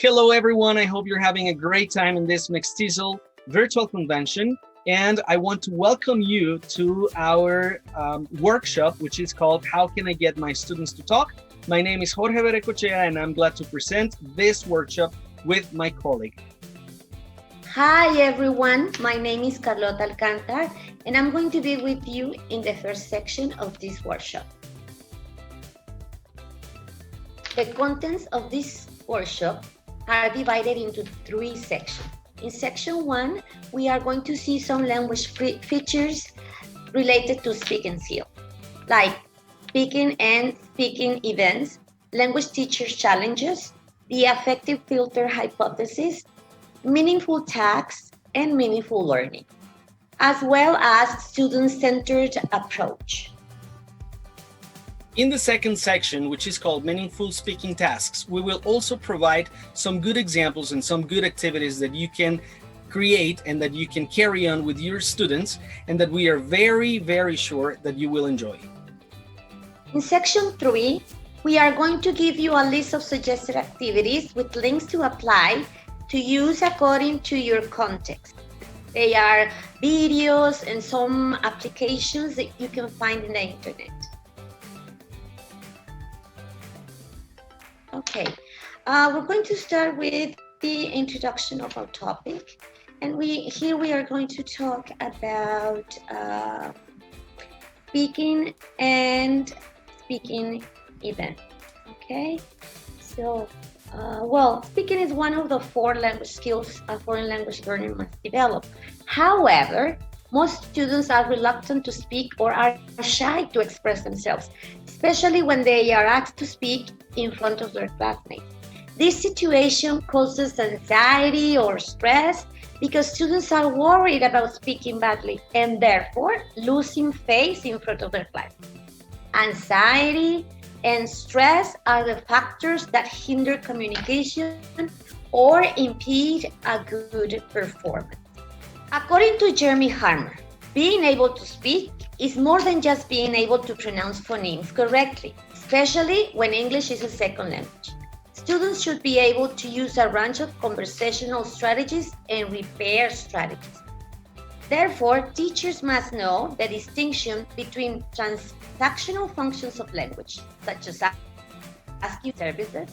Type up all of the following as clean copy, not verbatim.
Hello, everyone. I hope you're having a great time in this Mextesol virtual convention. And I want to welcome you to our workshop, which is called How Can I Get My Students to Talk? My name is Jorge Berecochea, and I'm glad to present this workshop with my colleague. Hi, everyone. My name is Carlota Alcantar, and I'm going to be with you in the first section of this workshop. The contents of this workshop are divided into three sections. In section 1, we are going to see some language features related to speaking skills, like speaking and speaking events, language teachers challenges, the affective filter hypothesis, meaningful tasks, and meaningful learning, as well as student-centered approach. In the second section, which is called Meaningful Speaking Tasks, we will also provide some good examples and some good activities that you can create and that you can carry on with your students, and that we are very, very sure that you will enjoy. In section 3, we are going to give you a list of suggested activities with links to apply to use according to your context. They are videos and some applications that you can find in the internet. Okay, we're going to start with the introduction of our topic, and here we are going to talk about speaking and speaking events. Okay, so speaking is one of the 4 language skills a foreign language learner must develop. However, most students are reluctant to speak or are shy to express themselves, especially when they are asked to speak in front of their classmates. This situation causes anxiety or stress because students are worried about speaking badly and therefore losing face in front of their class. Anxiety and stress are the factors that hinder communication or impede a good performance. According to Jeremy Harmer, being able to speak is more than just being able to pronounce phonemes correctly, especially when English is a second language. Students should be able to use a range of conversational strategies and repair strategies. Therefore, teachers must know the distinction between transactional functions of language, such as asking services,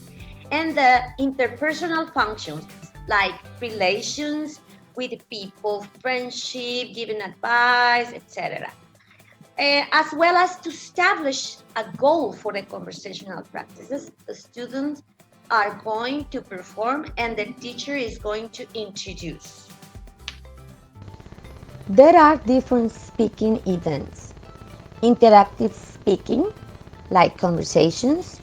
and the interpersonal functions like relations with people, friendship, giving advice, etc. As well as to establish a goal for the conversational practices the students are going to perform and the teacher is going to introduce. There are different speaking events. Interactive speaking, like conversations.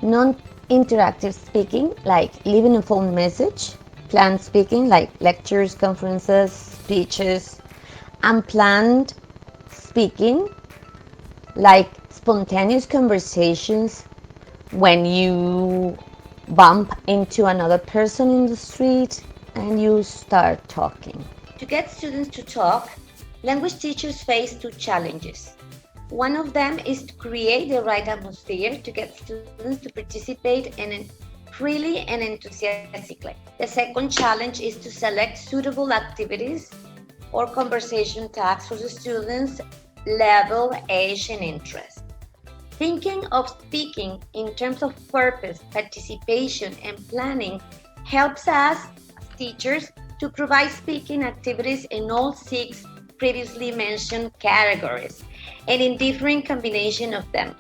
Non-interactive speaking, like leaving a phone message. Planned speaking, like lectures, conferences, speeches. Unplanned speaking, like spontaneous conversations when you bump into another person in the street and you start talking. To get students to talk, language teachers face 2 challenges. One of them is to create the right atmosphere to get students to participate freely and enthusiastically. The second challenge is to select suitable activities or conversation tasks for the students' level, age, and interest. Thinking of speaking in terms of purpose, participation, and planning helps us, as teachers, to provide speaking activities in all 6 previously mentioned categories and in different combination of them.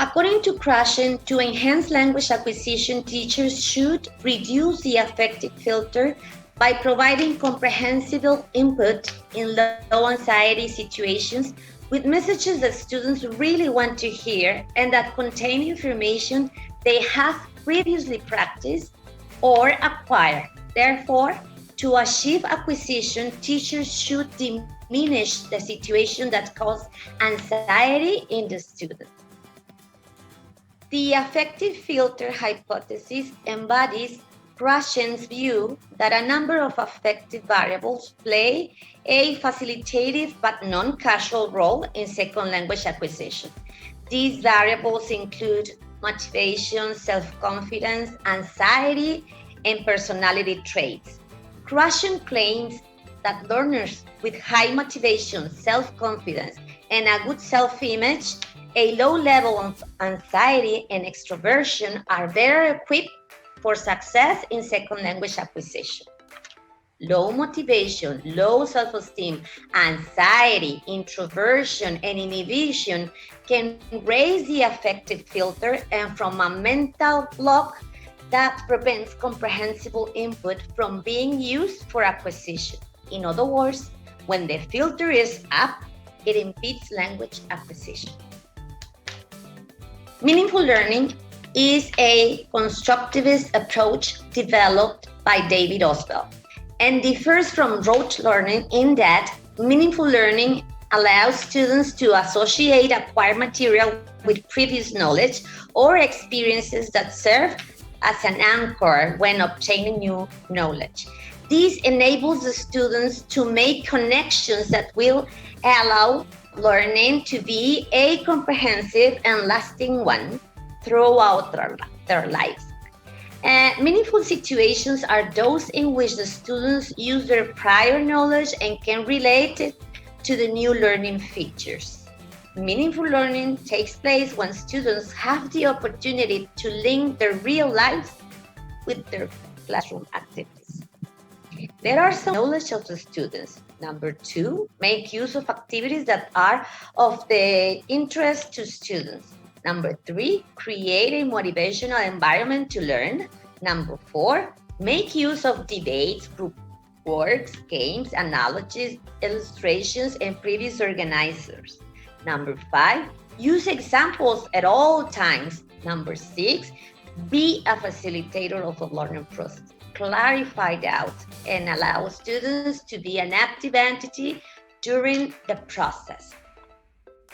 According to Krashen, to enhance language acquisition, teachers should reduce the affective filter by providing comprehensible input in low anxiety situations with messages that students really want to hear and that contain information they have previously practiced or acquired. Therefore, to achieve acquisition, teachers should diminish the situation that causes anxiety in the student. The affective filter hypothesis embodies Krashen's view that a number of affective variables play a facilitative but non-causal role in second language acquisition. These variables include motivation, self-confidence, anxiety, and personality traits. Krashen claims that learners with high motivation, self-confidence, and a good self-image, a low level of anxiety and extroversion are better equipped for success in second language acquisition. Low motivation, low self-esteem, anxiety, introversion, and inhibition can raise the affective filter and from a mental block that prevents comprehensible input from being used for acquisition. In other words, when the filter is up, it impedes language acquisition. Meaningful learning is a constructivist approach developed by David Oswald and differs from rote learning in that meaningful learning allows students to associate acquired material with previous knowledge or experiences that serve as an anchor when obtaining new knowledge. This enables the students to make connections that will allow learning to be a comprehensive and lasting one throughout their lives. Meaningful situations are those in which the students use their prior knowledge and can relate it to the new learning features. Meaningful learning takes place when students have the opportunity to link their real lives with their classroom activities. There are some knowledge of the students. Number 2, make use of activities that are of the interest to students. Number 3, create a motivational environment to learn. Number 4, make use of debates, group works, games, analogies, illustrations, and previous organizers. Number 5, use examples at all times. Number 6, be a facilitator of the learning process. Clarify doubts and allow students to be an active entity during the process.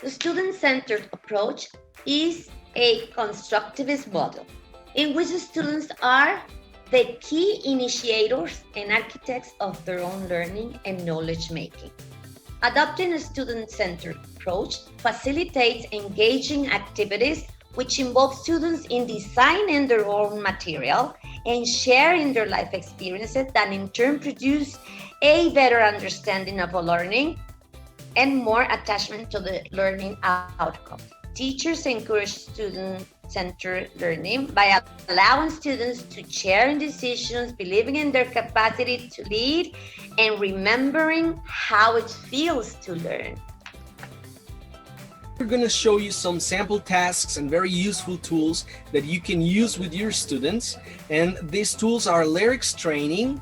The student-centered approach is a constructivist model in which the students are the key initiators and architects of their own learning and knowledge making. Adopting a student-centered approach facilitates engaging activities which involve students in designing their own material and sharing their life experiences that in turn produce a better understanding of a learning and more attachment to the learning outcome. Teachers encourage student-centered learning by allowing students to share in decisions, believing in their capacity to lead, and remembering how it feels to learn. We're going to show you some sample tasks and very useful tools that you can use with your students. And these tools are Lyrics Training,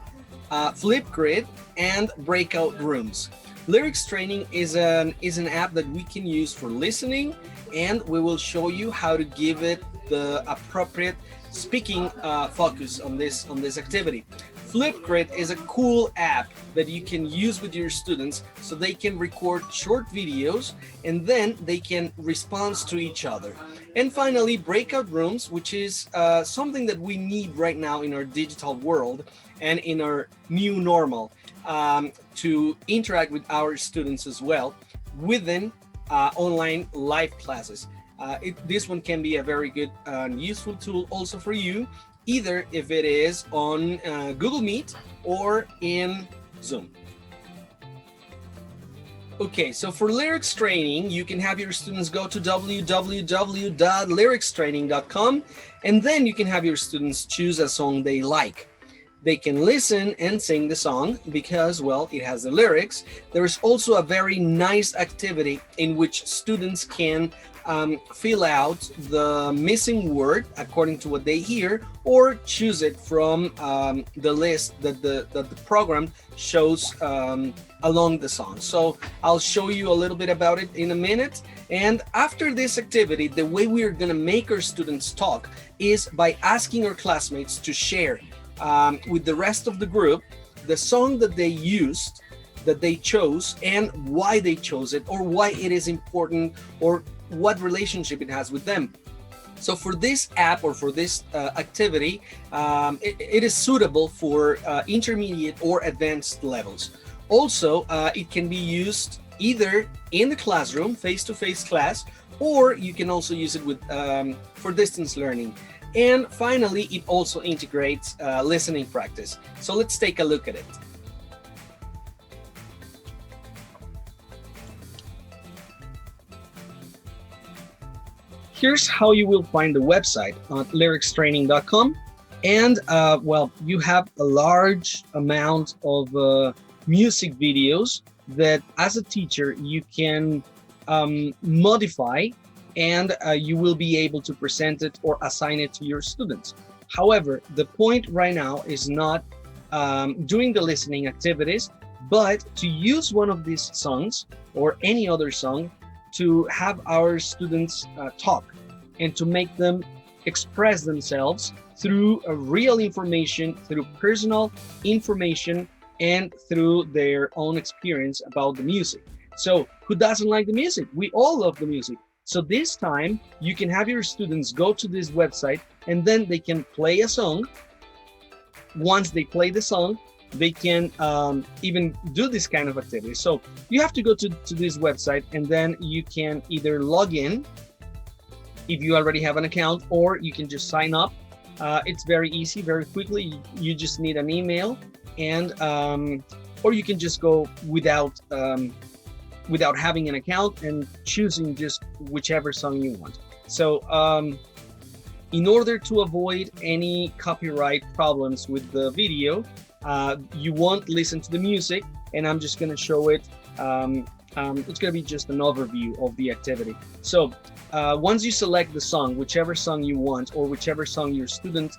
FLIPGRID, and Breakout Rooms. Lyrics Training is an app that we can use for listening, and we will show you how to give it the appropriate speaking focus on this activity. FLIPGRID is a cool app that you can use with your students so they can record short videos and then they can respond to each other. And finally, Breakout Rooms, which is something that we need right now in our digital world and in our new normal to interact with our students as well within online live classes. This one can be a very good and useful tool also for you, either if it is on Google Meet or in Zoom. Okay, so for lyrics training, you can have your students go to www.lyricstraining.com, and then you can have your students choose a song they like. They can listen and sing the song because, well, it has the lyrics. There is also a very nice activity in which students can fill out the missing word according to what they hear, or choose it from the list that the program shows along the song. So I'll show you a little bit about it in a minute. And after this activity, the way we are going to make our students talk is by asking our classmates to share with the rest of the group the song that they used, that they chose, and why they chose it, or why it is important, or what relationship it has with them. So for this app or for this activity, it is suitable for intermediate or advanced levels. Also, it can be used either in the classroom, face-to-face class, or you can also use it with for distance learning. And finally, it also integrates listening practice. So let's take a look at it. Here's how you will find the website on lyricstraining.com. And well, you have a large amount of music videos that as a teacher you can modify, and you will be able to present it or assign it to your students. However, the point right now is not doing the listening activities, but to use one of these songs or any other song to have our students talk and to make them express themselves through real information, through personal information, and through their own experience about the music. So who doesn't like the music? We all love the music. So this time you can have your students go to this website, and then they can play a song. Once they play the song, they can even do this kind of activity. So you have to go to this website, and then you can either log in if you already have an account, or you can just sign up. It's very easy, very quickly. You just need an email, and or you can just go without having an account and choosing just whichever song you want. So in order to avoid any copyright problems with the video, you won't listen to the music, and I'm just going to show it. It's going to be just an overview of the activity. So once you select the song, whichever song you want, or whichever song your student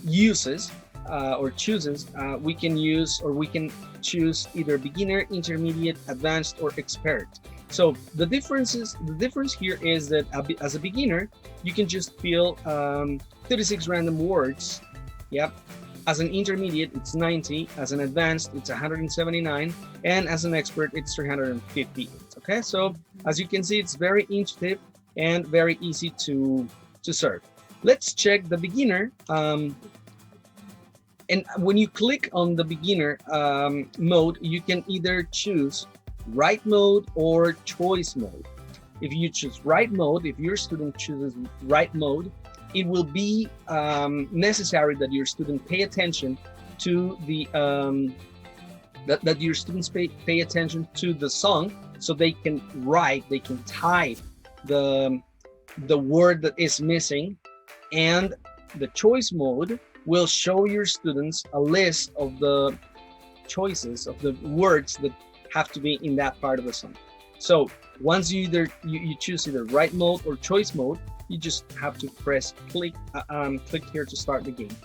uses or chooses, we can choose either beginner, intermediate, advanced, or expert. So the difference here is that as a beginner, you can just fill 36 random words. Yep. As an intermediate, it's 90. As an advanced, it's 179. And as an expert, it's 358. Okay, so as you can see, it's very intuitive and very easy to serve. Let's check the beginner. And when you click on the beginner mode, you can either choose write mode or choice mode. If you choose write mode, if your student chooses write mode, it will be necessary that your student pay attention to the that your students pay attention to the song, so they can write, they can type the word that is missing. And the choice mode will show your students a list of the choices of the words that have to be in that part of the song. So once you choose either write mode or choice mode, you just have to press click here to start the game.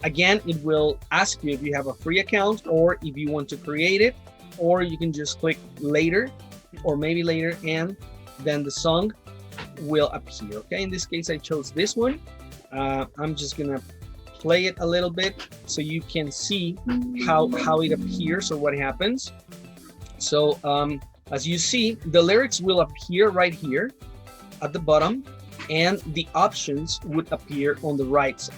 Again, it will ask you if you have a free account or if you want to create it, or you can just click later or maybe later, and then the song will appear. Okay, in this case, I chose this one. I'm just gonna play it a little bit so you can see how it appears or what happens. So as you see, the lyrics will appear right here at the bottom, and the options would appear on the right side.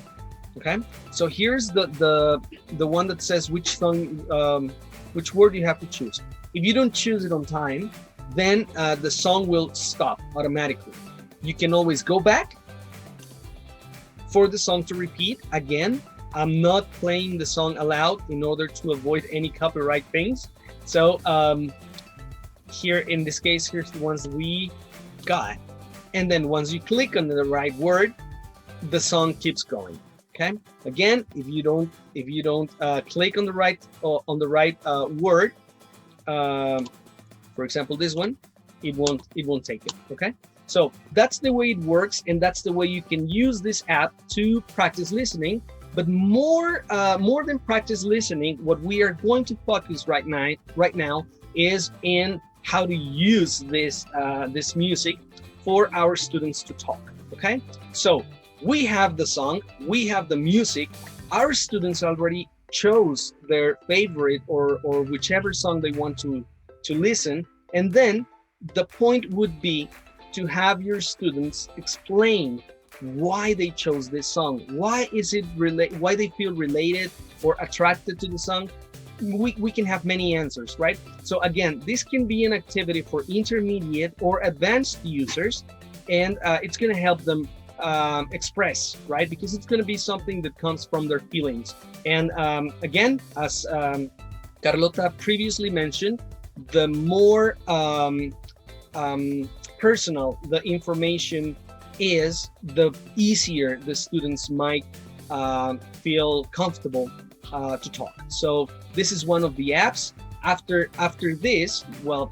Okay, so here's the one that says which song, which word you have to choose. If you don't choose it on time, then the song will stop automatically. You can always go back for the song to repeat. Again, I'm not playing the song aloud in order to avoid any copyright things. So here in this case, here's the ones we got. And then once you click on the right word, the song keeps going. Okay. Again, if you don't click on the right word, for example, this one, it won't take it. Okay. So that's the way it works, and that's the way you can use this app to practice listening. But more than practice listening, what we are going to focus right now is in how to use this music for our students to talk. Okay, so we have the song, we have the music. Our students already chose their favorite or whichever song they want to listen, and then the point would be to have your students explain why they chose this song, why they feel related or attracted to the song, we can have many answers, right? So again, this can be an activity for intermediate or advanced users, and it's going to help them express, right? Because it's going to be something that comes from their feelings. And again, as Carlota previously mentioned, the more personal the information is, the easier the students might feel comfortable to talk. So this is one of the apps. After this, well,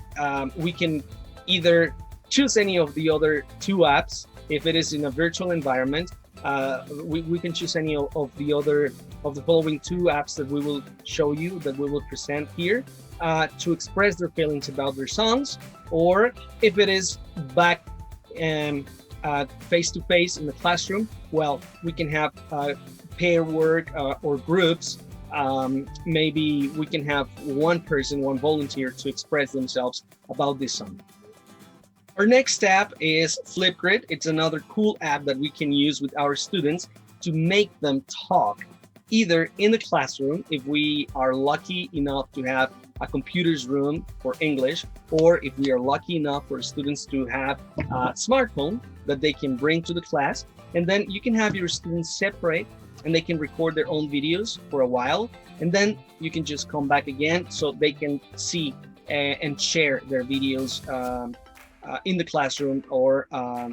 we can either choose any of the other two apps. If it is in a virtual environment, we can choose any of the following two apps that we will show you, that we will present here, to express their feelings about their songs. Or if it is back face to face in the classroom, well, we can have pair work or groups. Maybe we can have one person, one volunteer, to express themselves about this song. Our next app is FLIPGRID. It's another cool app that we can use with our students to make them talk, either in the classroom, if we are lucky enough to have a computer's room for English, or if we are lucky enough for students to have a smartphone that they can bring to the class. And then you can have your students separate, and they can record their own videos for a while, and then you can just come back again so they can see and share their videos in the classroom, or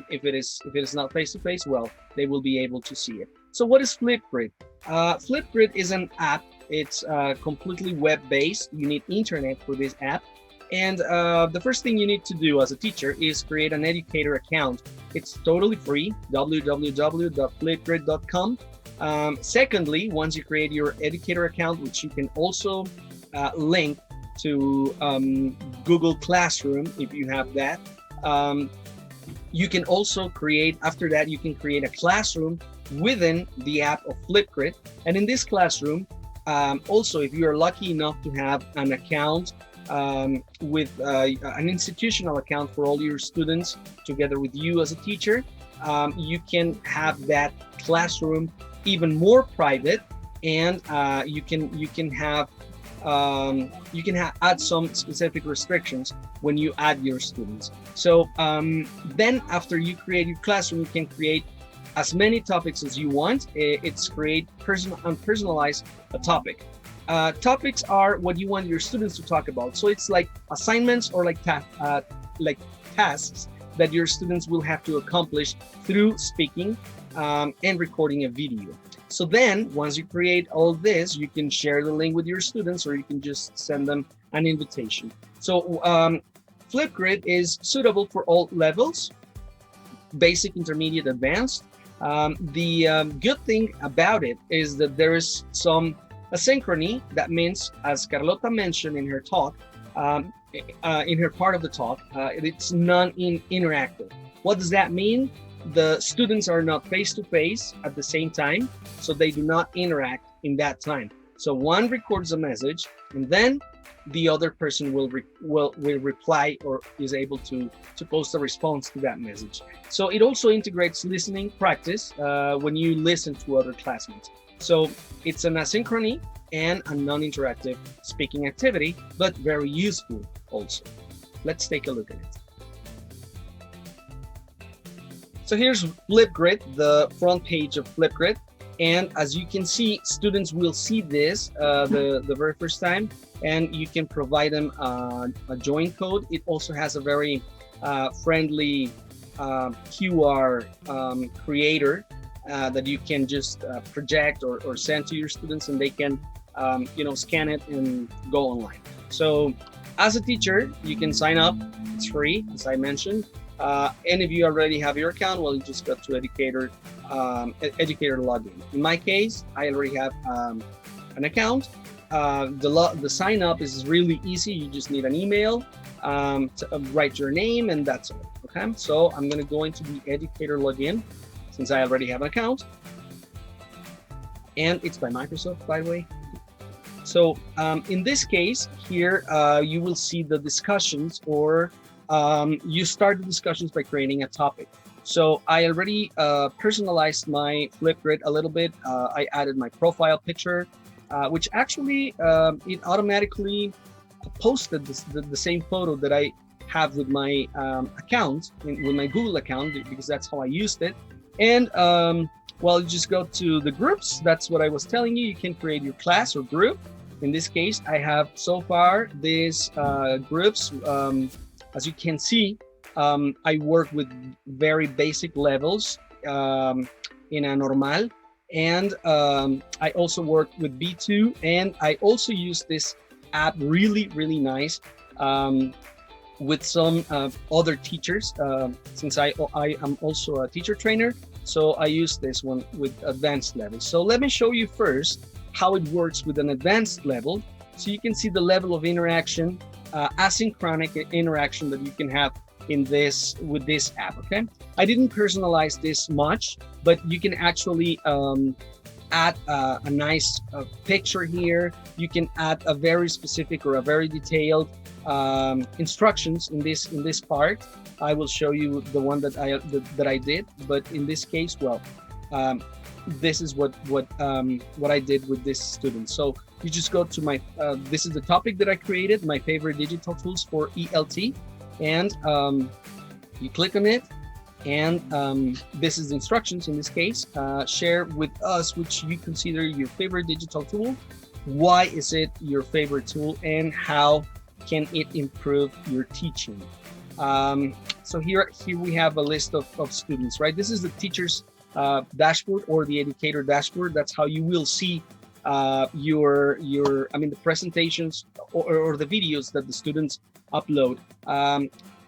if it is not face-to-face, well, they will be able to see it. So what is FLIPGRID? FLIPGRID is an app. It's completely web-based. You need internet for this app. And the first thing you need to do as a teacher is create an educator account. It's totally free, www.flipgrid.com. Secondly, once you create your educator account, which you can also link to Google Classroom if you have that, you can also create, after that, you can create a classroom within the app of FLIPGRID. And in this classroom, also, if you are lucky enough to have an account with an institutional account for all your students together with you as a teacher, you can have that classroom even more private, and you can add some specific restrictions when you add your students. So then after you create your classroom, you can create as many topics as you want. It's create personalized a topic. Topics are what you want your students to talk about. So it's like assignments or like tasks that your students will have to accomplish through speaking and recording a video. So then once you create all this, you can share the link with your students, or you can just send them an invitation. So FLIPGRID is suitable for all levels, basic, intermediate, advanced. The good thing about it is that there is some asynchrony. That means, as Carlota mentioned in her talk, in her part of the talk, it's non-interactive. What does that mean? The students are not face-to-face at the same time, so they do not interact in that time. So one records a message, and then the other person will reply, or is able to post a response to that message. So it also integrates listening practice when you listen to other classmates. So it's an asynchrony and a non-interactive speaking activity, but very useful also. Let's take a look at it. So here's FLIPGRID, the front page of FLIPGRID. And as you can see, students will see this the very first time, and you can provide them a join code. It also has a very friendly QR creator that you can just project or send to your students, and they can scan it and go online. So as a teacher, you can sign up. It's free, as I mentioned. And if you already have your account, well, you just go to educator login. In my case, I already have an account. The sign up is really easy. You just need an email, to write your name, and that's it. Okay, so I'm going to go into the educator login since I already have an account, and it's by Microsoft, by the way. So in this case here, you will see the discussions, or you start the discussions by creating a topic. So I already personalized my FLIPGRID a little bit. I added my profile picture, which actually it automatically posted the same photo that I have with my account, with my Google account, because that's how I used it. And well, you just go to the groups. That's what I was telling you. You can create your class or group. In this case, I have so far these groups. As you can see, I work with very basic levels in a normal. And I also work with B2. And I also use this app, really, really nice, with some other teachers, since I am also a teacher trainer. So I use this one with advanced level. So let me show you first how it works with an advanced level. So you can see the level of interaction, asynchronic interaction that you can have in this with this app. Okay, I didn't personalize this much, but you can actually add a nice picture here. You can add a very specific or a very detailed instructions in this part. I will show you the one that I did, but in this case, well, this is what I did with this student. So you just go to my this is the topic that I created, my favorite digital tools for ELT, and you click on it, and this is the instructions in this case. Share with us which you consider your favorite digital tool, why is it your favorite tool, and how can it improve your teaching. So here we have a list of students, right? This is the teacher's dashboard or the educator dashboard. That's how you will see the presentations or the videos that the students upload.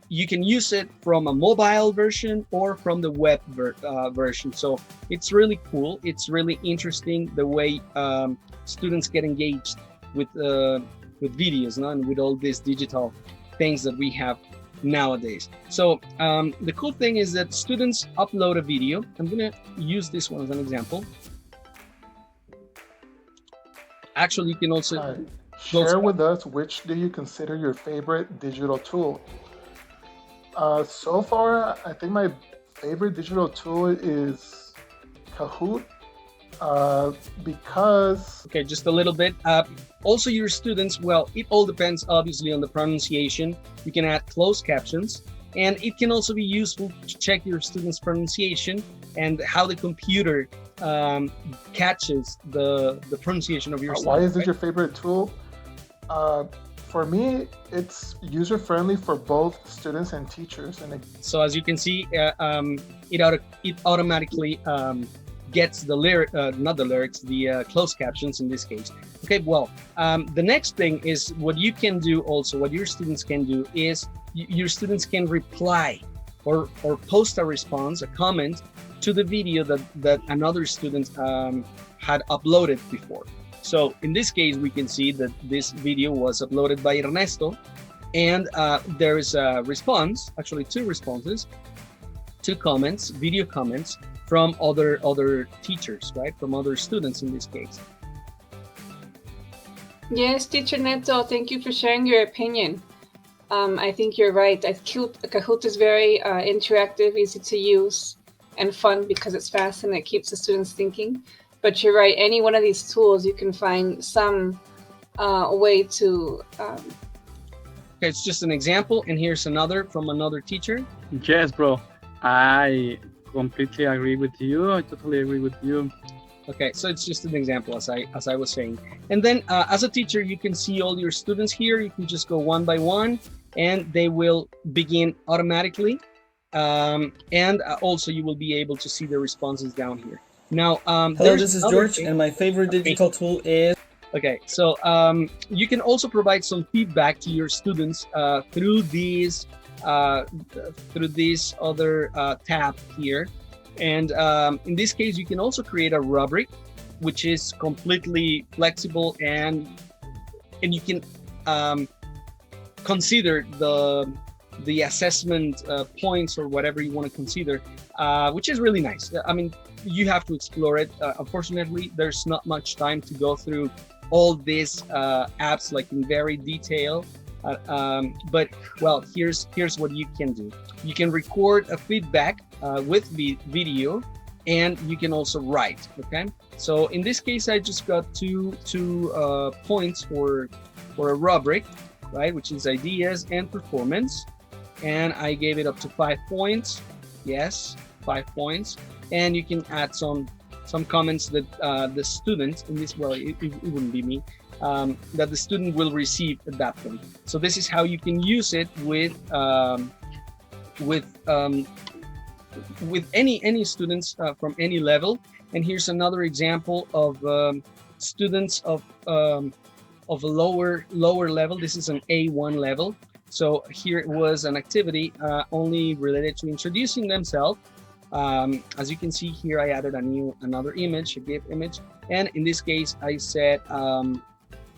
You can use it from a mobile version or from the web version. So it's really cool. It's really interesting the way students get engaged with videos, no? And with all these digital things that we have nowadays. So the cool thing is that students upload a video. I'm gonna use this one as an example. Actually, you can also share with us which do you consider your favorite digital tool. So far, I think my favorite digital tool is Kahoot, because... Okay, just a little bit. Also, your students, well, it all depends obviously on the pronunciation. You can add closed captions, and it can also be useful to check your students' pronunciation and how the computer catches the pronunciation of your students. Why is it your favorite tool? For me, it's user-friendly for both students and teachers. And so as you can see, it automatically gets the the closed captions in this case. Okay, well, the next thing is what you can do also, what your students can do is your students can reply or post a response, a comment to the video that another student had uploaded before. So in this case, we can see that this video was uploaded by Ernesto, and there is a response, actually two responses, two comments, video comments from other teachers, right? From other students in this case. Yes, Teacher Neto, thank you for sharing your opinion. I think you're right. Kahoot is very interactive, easy to use, and fun because it's fast and it keeps the students thinking. But you're right, any one of these tools, you can find some way to... Okay, it's just an example, and here's another from another teacher. Yes, bro. I completely agree with you. I totally agree with you. Okay, so it's just an example, as I was saying. And then as a teacher, you can see all your students here. You can just go one by one, and they will begin automatically. And also, you will be able to see the responses down here. Now, hello, this is George, and my favorite digital tool is... Okay, so you can also provide some feedback to your students through this other tab here. And in this case, you can also create a rubric, which is completely flexible, and you can consider the assessment points or whatever you want to consider, which is really nice. I mean, you have to explore it. Unfortunately, there's not much time to go through all these apps like in very detail. But well, here's what you can do. You can record a feedback with the video, and you can also write, okay? So in this case, I just got two points for a rubric, right? Which is ideas and performance. And I gave it up to 5 points. Yes, 5 points. And you can add some comments that the student, in this, well, it wouldn't be me, that the student will receive at that point. So this is how you can use it with any students from any level. And here's another example of students of a lower level. This is an A1 level. So here it was an activity only related to introducing themselves. As you can see here, I added another image, a GIF image, and in this case, I said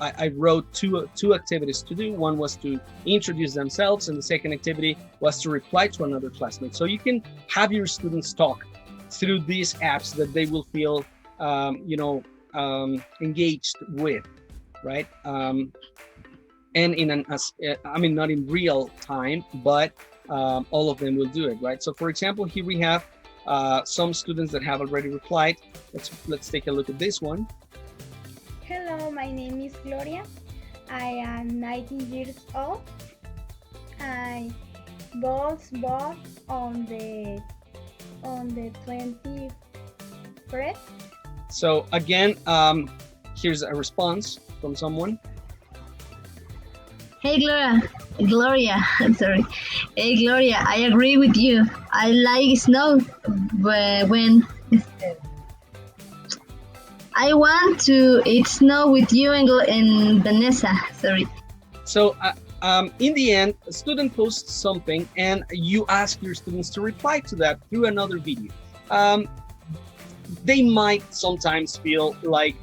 I wrote two activities to do. One was to introduce themselves, and the second activity was to reply to another classmate. So you can have your students talk through these apps that they will feel, engaged with, right? And not in real time, but all of them will do it, right? So for example, here we have some students that have already replied. Let's take a look at this one. Hello, my name is Gloria. I am 19 years old. I was born on the 21st. So again, here's a response from someone. Hey Gloria, I'm sorry. Hey Gloria, I agree with you. I like snow, but when I want to eat snow with you and Vanessa, sorry. So in the end, a student posts something and you ask your students to reply to that through another video. They might sometimes feel like,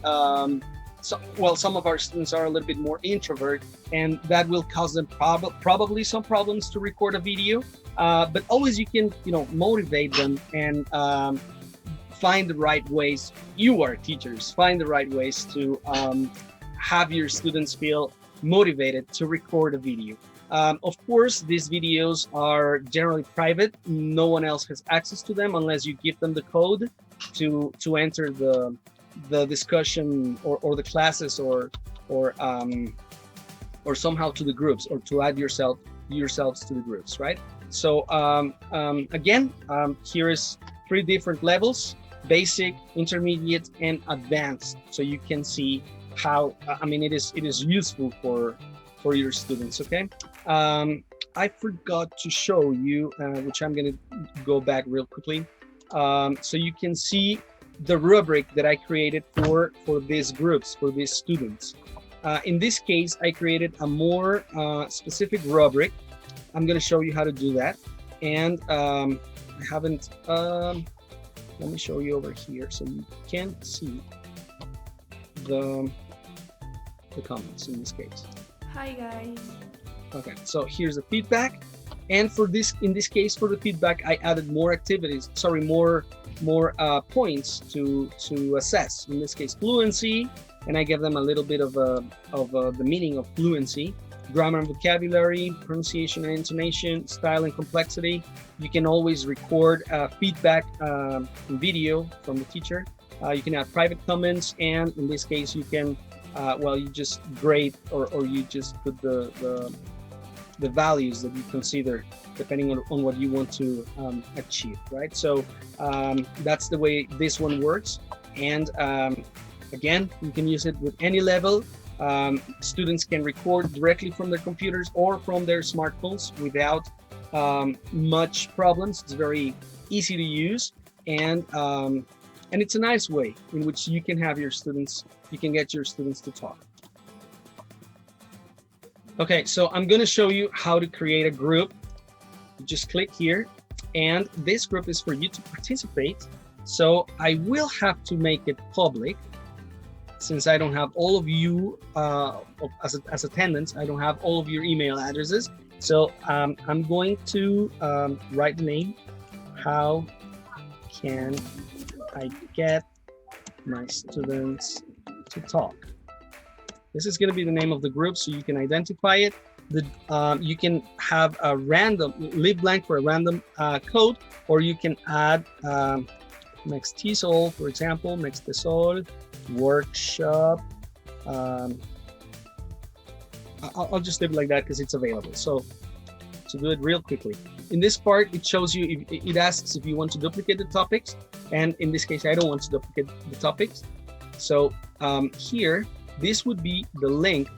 some of our students are a little bit more introvert, and that will cause them probably some problems to record a video. But always you can, motivate them and find the right ways. You are teachers, find the right ways to have your students feel motivated to record a video. Of course, these videos are generally private. No one else has access to them unless you give them the code to enter the discussion or the classes or somehow to the groups, or to add yourselves to the groups, right? So again, here is 3 different levels: basic, intermediate, and advanced. So you can see how it is useful for your students. Okay, I forgot to show you, which I'm going to go back real quickly, so you can see the rubric that I created for these groups, for these students. In this case, I created a more specific rubric. I'm going to show you how to do that. And I haven't, let me show you over here so you can see the comments in this case. Hi guys. Okay, so here's the feedback. And in this case, for the feedback, I added more activities, more points to assess. In this case, fluency, and I give them a little bit of the meaning of fluency: grammar and vocabulary, pronunciation and intonation, style and complexity. You can always record feedback video from the teacher. You can add private comments, and in this case, you can you just grade or you just put the values that you consider depending on what you want to achieve, right? So that's the way this one works. And again, you can use it with any level. Students can record directly from their computers or from their smartphones without much problems. It's very easy to use, and it's a nice way in which you can get your students to talk. Okay, so I'm going to show you how to create a group. You just click here, and this group is for you to participate. So I will have to make it public, since I don't have all of you as attendants. I don't have all of your email addresses. So I'm going to write the name. How can I get my students to talk? This is going to be the name of the group, so you can identify it. You can have a random, leave blank for a random code, or you can add Mextesol, for example, Mextesol workshop. I'll just leave it like that because it's available. So to do it real quickly. In this part, it shows you, it asks if you want to duplicate the topics. And in this case, I don't want to duplicate the topics. So here, this would be the link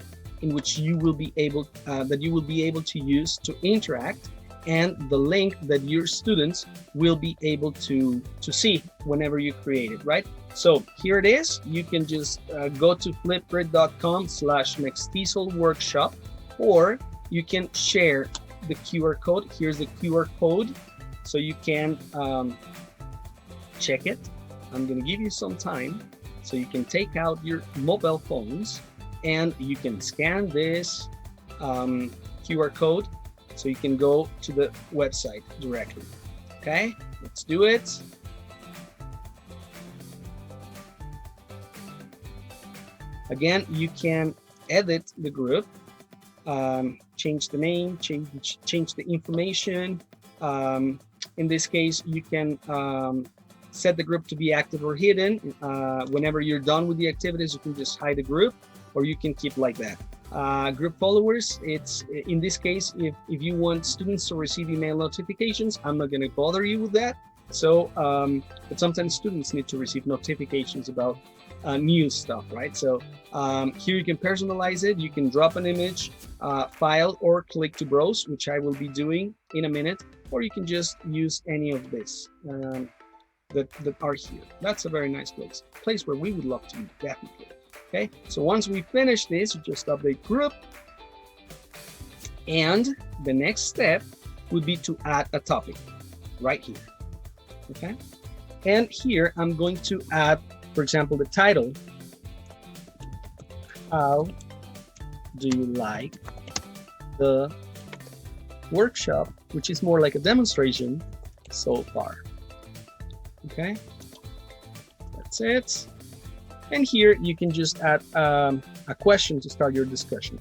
in which you will be able, to use to interact, and the link that your students will be able to see whenever you create it, right? So here it is. You can just go to flipgrid.com/Mextesol workshop, or you can share the QR code. Here's the QR code, so you can check it. I'm going to give you some time so you can take out your mobile phones and you can scan this QR code so you can go to the website directly. Okay, let's do it. Again, you can edit the group, change the name, change the information. In this case, you can set the group to be active or hidden. Whenever you're done with the activities, you can just hide the group, or you can keep like that. Group followers, it's in this case, if you want students to receive email notifications, I'm not going to bother you with that. So, but sometimes students need to receive notifications about new stuff, right? So here you can personalize it. You can drop an image, file, or click to browse, which I will be doing in a minute, or you can just use any of this that are here. That's a very nice place where we would love to be, definitely. Okay, so once we finish this, you just update group, and the next step would be to add a topic right here. Okay, and here I'm going to add, for example, the title. How do you like the workshop, which is more like a demonstration so far? Okay, that's it. And here you can just add a question to start your discussion.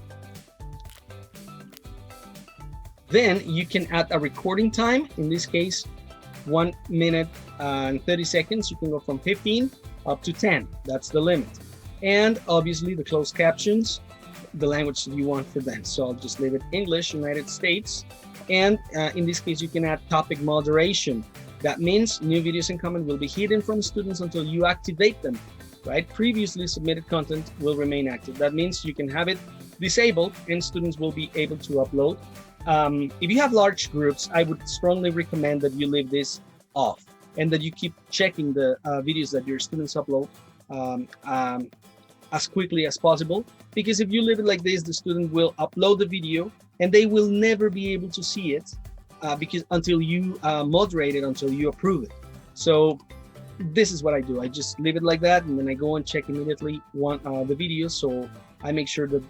Then you can add a recording time. In this case, 1 minute and 30 seconds. You can go from 15 up to 10. That's the limit. And obviously the closed captions, the language that you want for them. So I'll just leave it English, United States. And in this case, you can add topic moderation. That means new videos and comments will be hidden from students until you activate them, right? Previously submitted content will remain active. That means you can have it disabled and students will be able to upload. If you have large groups, I would strongly recommend that you leave this off and that you keep checking the videos that your students upload as quickly as possible. Because if you leave it like this, the student will upload the video and they will never be able to see it because until you moderate it, until you approve it. So this is what I do. I just leave it like that, and then I go and check immediately the videos, so I make sure that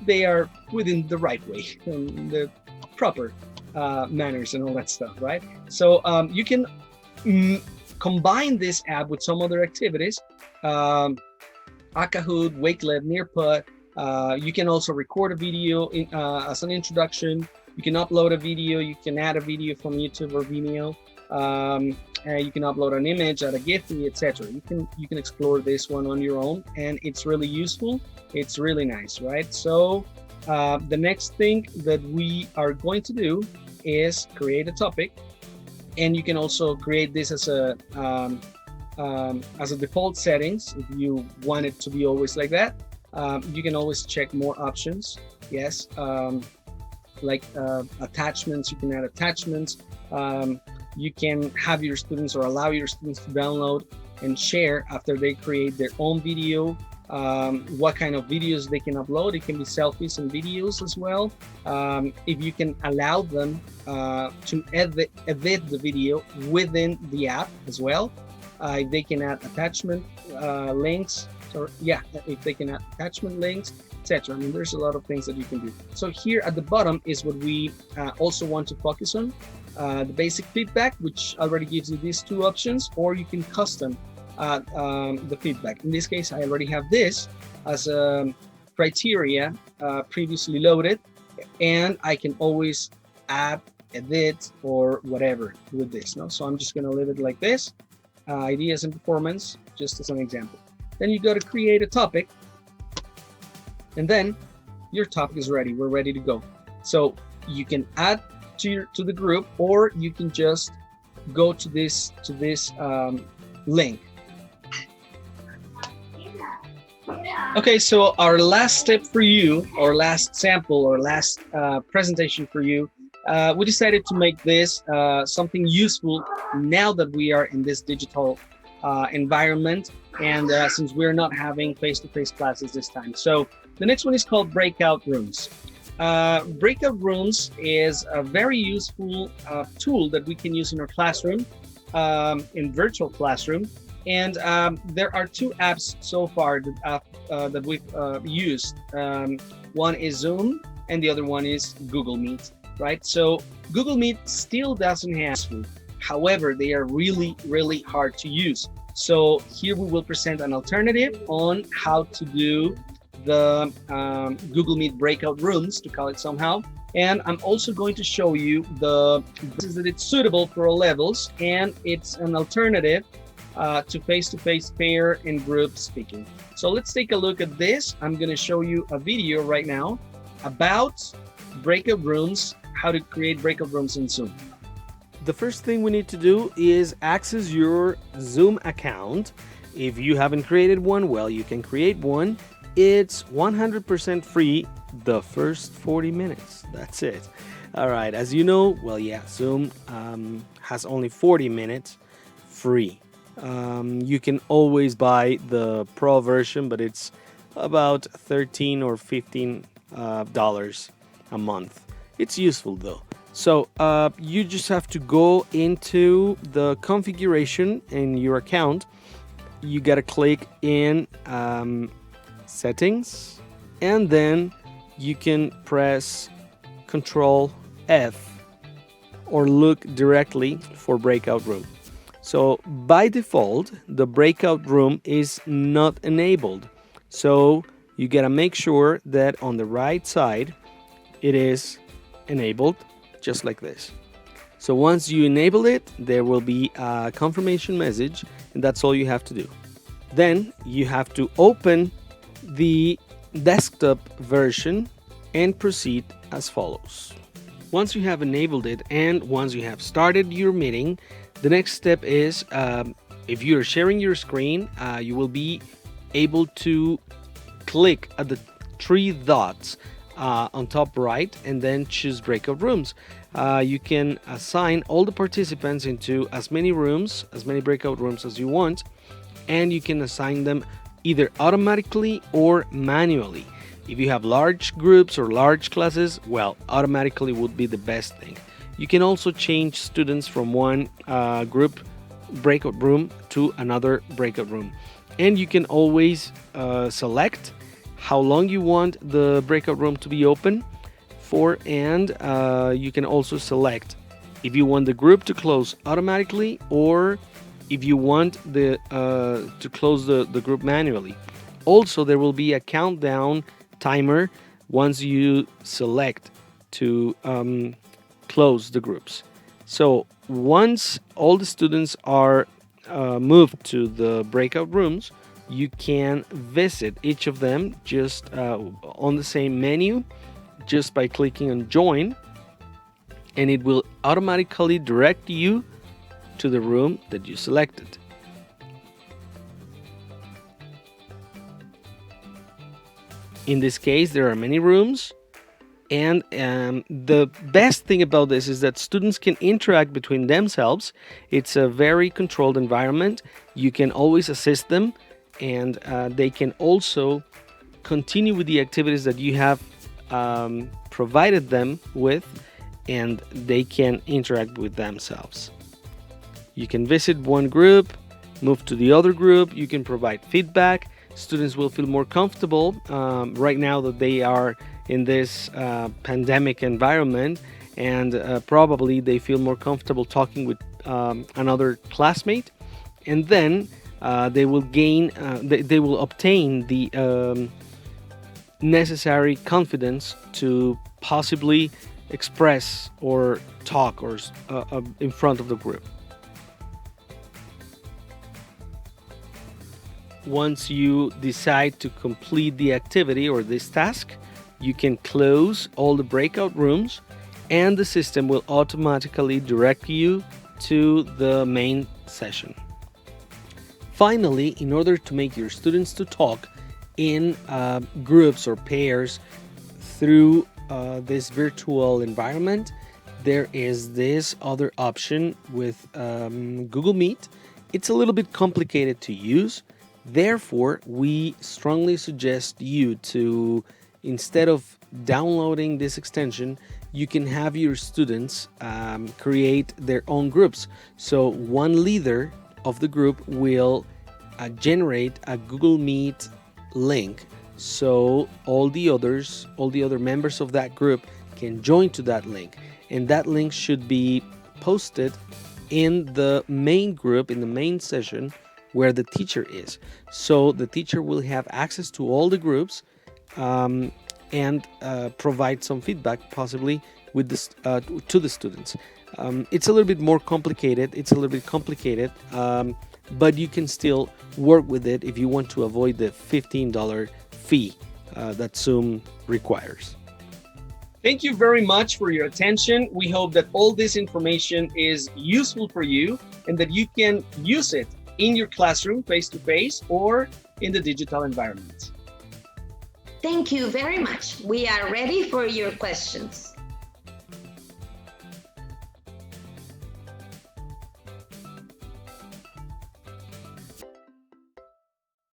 they are within the right way and the proper manners and all that stuff, right? So you can combine this app with some other activities, Kahoot, Wakelet, Nearput. You can also record a video as an introduction. You can upload a video. You can add a video from YouTube or Vimeo. You can upload an image, add a GIF, etc. You can explore this one on your own, and it's really useful. It's really nice, right? So the next thing that we are going to do is create a topic, and you can also create this as a default settings if you want it to be always like that. You can always check more options. Yes, like attachments. You can add attachments. You can have your students or allow your students to download and share after they create their own video. What kind of videos they can upload. It can be selfies and videos as well. If you can allow them to edit the video within the app as well. If they can add attachment links, or if they can add attachment links, etc. I mean, there's a lot of things that you can do. So here at the bottom is what we also want to focus on. The basic feedback, which already gives you these two options, or you can custom the feedback. In this case, I already have this as a criteria previously loaded, and I can always add, edit, or whatever with this. No? So I'm just going to leave it like this. ideas and performance, just as an example. Then you go to create a topic, and then your topic is ready. We're ready to go. So you can add to the group, or you can just go to this link. Okay, so our last step for you, or last sample, or last presentation for you, we decided to make this something useful now that we are in this digital environment, and since we're not having face-to-face classes this time. So the next one is called breakout rooms. Breakout rooms is a very useful tool that we can use in our classroom, in virtual classroom. And there are two apps so far that we've used. One is Zoom, and the other one is Google Meet, right? So Google Meet still doesn't have. However, they are really, really hard to use. So here we will present an alternative on how to do the Google Meet breakout rooms, to call it somehow. And I'm also going to show you that it's suitable for all levels, and it's an alternative to face-to-face, pair, and group speaking. So let's take a look at this. I'm going to show you a video right now about breakout rooms, how to create breakout rooms in Zoom. The first thing we need to do is access your Zoom account. If you haven't created one, well, you can create one. It's 100% free the first 40 minutes. That's it. All right, as you know, well, yeah, Zoom has only 40 minutes free. You can always buy the Pro version, but it's about $13 or $15 a month. It's useful though. So you just have to go into the configuration in your account. You gotta click in settings, and then you can press Control F or look directly for breakout room. So by default, the breakout room is not enabled. So you gotta make sure that on the right side, it is enabled, just like this. So once you enable it, there will be a confirmation message, and that's all you have to do. Then you have to open the desktop version and proceed as follows. Once you have enabled it and once you have started your meeting, the next step is if you're sharing your screen, you will be able to click at the three dots on top right and then choose breakout rooms. You can assign all the participants into as many rooms, as many breakout rooms as you want, and you can assign them either automatically or manually. If you have large groups or large classes, well, automatically would be the best thing. You can also change students from one group breakout room to another breakout room. And you can always select how long you want the breakout room to be open for, and you can also select if you want the group to close automatically or if you want to close the group manually. Also, there will be a countdown timer once you select to close the groups. So once all the students are moved to the breakout rooms, you can visit each of them just on the same menu, just by clicking on join, and it will automatically direct you to the room that you selected. In this case, there are many rooms, and the best thing about this is that students can interact between themselves. It's a very controlled environment. You can always assist them, and they can also continue with the activities that you have provided them with, and they can interact with themselves. You can visit one group, move to the other group, you can provide feedback. Students will feel more comfortable right now that they are in this pandemic environment, and probably they feel more comfortable talking with another classmate, and then they will obtain the necessary confidence to possibly express or talk or in front of the group. once you decide to complete the activity or this task, you can close all the breakout rooms and the system will automatically direct you to the main session. Finally, in order to make your students to talk in groups or pairs through this virtual environment, there is this other option with Google Meet. It's a little bit complicated to use. Therefore, we strongly suggest you to, instead of downloading this extension, you can have your students create their own groups. So one leader of the group will generate a Google Meet link, so all the other members of that group can join to that link, and that link should be posted in the main group, in the main session where the teacher is. So the teacher will have access to all the groups and provide some feedback possibly with this to the students. It's a little bit more complicated. But you can still work with it if you want to avoid the $15 fee that Zoom requires. Thank you very much for your attention. We hope that all this information is useful for you and that you can use it in your classroom face-to-face or in the digital environment. Thank you very much. We are ready for your questions.